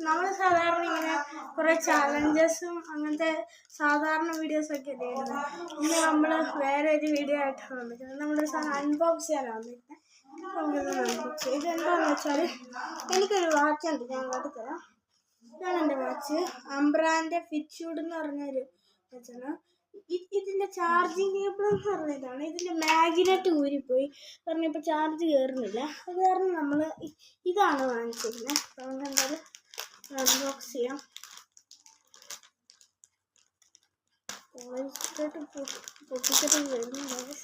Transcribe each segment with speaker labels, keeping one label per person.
Speaker 1: നമ്മൾ സാധാരണ ഇങ്ങനെ കുറേ ചാലഞ്ചസും അങ്ങനത്തെ സാധാരണ വീഡിയോസൊക്കെ അല്ലേ ഇടുന്നത്. ഇന്ന് നമ്മൾ വേറെ ഒരു വീഡിയോ ആയിട്ടാണ് വന്നിരിക്കുന്നത്. നമ്മുടെ സാധനം അൺബോക്സ് ചെയ്യാനാണ് വന്നിരിക്കുന്നത്. ഇതെന്താണെന്ന് വെച്ചാൽ എനിക്കൊരു വാച്ചുണ്ട്, ഞാൻ കാട്ടിത്തരാം. ഇതാണ് എൻ്റെ വാച്ച്. അംബ്രാൻ്റെ ഫിറ്റ്ചൂഡ് എന്ന് പറഞ്ഞൊരു വാച്ചാണ്. ഇതിൻ്റെ ചാർജിങ് കേബിൾ എന്ന് പറഞ്ഞതാണ്. ഇതിൻ്റെ മാഗ്നറ്റ് ഊരിപ്പോയി കാരണം ഇപ്പോൾ ചാർജ് കയറുന്നില്ല. അത് കാരണം നമ്മൾ ഇതാണ് വാങ്ങിച്ചിരുന്നത്. അപ്പോൾ നമുക്ക് എന്തായാലും അൺബോക്സ് ചെയ്യാം. പൊട്ടിച്ചിട്ട് വരുന്നുണ്ട്.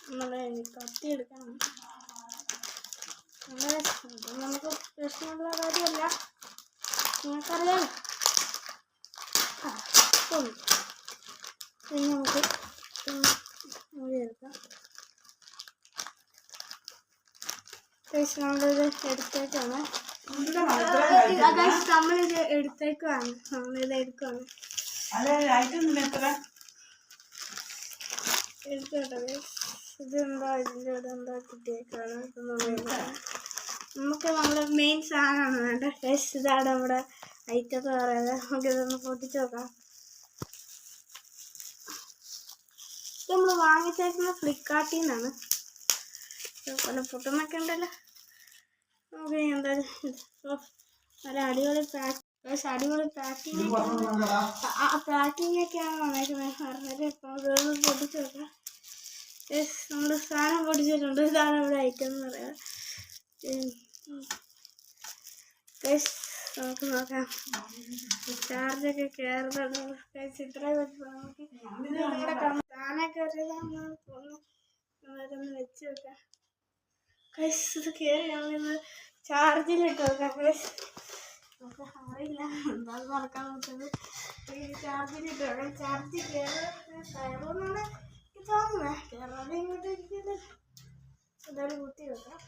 Speaker 1: നമ്മൾ കത്തിയെടുക്കണം. നമുക്ക് പ്രശ്നമുള്ള കാര്യമല്ല, നിങ്ങൾക്കറിയാം. പിന്നെ നമുക്ക് എടുക്കാം. നമ്മളിത് എടുത്തേക്കാണ്. നമ്മളിത് എടുത്തേക്കാണ്. നമ്മളിത് എടുക്കുകയാണ്. എടുത്തോട്ടെ. ഇതെന്താ ഇതിൻ്റെ ഇവിടെ എന്താ കിട്ടിയേക്കാണ്. നമുക്ക് നമ്മൾ മെയിൻ സാധനമാണ് വേണ്ട. ഇതാണ് നമ്മുടെ ഐറ്റം എന്ന് പറയുന്നത്. നമുക്കിതൊന്ന് പൊട്ടിച്ച് നോക്കാം. ഇത് നമ്മൾ വാങ്ങിച്ചേക്കുന്ന ഫ്ലിപ്കാർട്ടിൽ നിന്നാണ്. പല പൊട്ടുന്നൊക്കെ ഉണ്ടല്ലോ. നമുക്ക് എന്തായാലും നല്ല അടിപൊളി പാക്കിങ്ങൊക്കെയാണ് വന്നേക്കുന്നത് പറഞ്ഞത്. ഇപ്പോൾ ഇതൊന്ന് പൊട്ടിച്ച് നോക്കാം. നമ്മൾ സാധനം പൊടിച്ചിട്ടുണ്ട്. ഇതാണ് ഇവിടെ ഐറ്റം എന്ന് പറയുന്നത്. നമുക്ക് നോക്കാം. ചാർജൊക്കെ കയറുന്നുണ്ട്. ഇത്രയും നമുക്ക് നിങ്ങളുടെ സാധനമൊക്കെ ഒരിതാണെന്ന് തോന്നുന്നു. വെച്ച് വെക്കാം. ഇത് കയറി നമ്മളിന്ന് ചാർജിലിട്ട് വെക്കാം. നമുക്ക് അറിയില്ല എന്താണെന്ന് നടക്കാൻ നോക്കുന്നത്. ചാർജിലിട്ട് വെക്കാം. ചാർജ് കയറുമെന്നാണ് തോന്നുന്നത്. കയറാതെ ഇങ്ങോട്ട് ഇരിക്കുന്നത്. എന്തായാലും കുത്തി വെക്കാം.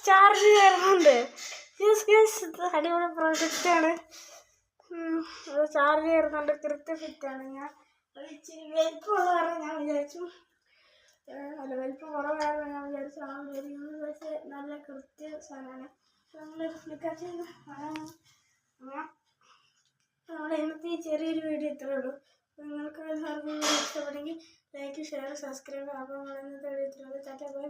Speaker 1: ചാർജ് കയറുന്നുണ്ട്. അടിപൊളി പ്രോജക്റ്റാണ്. ചാർജ് കയറുന്നുണ്ട്. കൃത്യ ഫിറ്റാണ്. ഞാൻ ഇച്ചിരി വലിപ്പമുള്ള കാരണം ഞാൻ വിചാരിച്ചു, അല്ല വലിപ്പം കുറവായിരുന്നു ഞാൻ വിചാരിച്ചു പക്ഷേ നല്ല കൃത്യ സാധനമാണ്. നമ്മൾ ഫ്ലിപ്കാർട്ടിൽ നമ്മുടെ ഇന്നത്തെ ഈ ചെറിയൊരു വീഡിയോ ഇത്രയേ ഉള്ളൂ. നിങ്ങൾക്ക് എല്ലാവർക്കും ഇഷ്ടപ്പെട്ടെങ്കിൽ ലൈക്ക്, ഷെയർ, സബ്സ്ക്രൈബ്. അപ്പോൾ നമ്മൾ ഇന്നത്തെ വീഡിയോ ഇത്രയേ ഉള്ളൂ. ബൈ.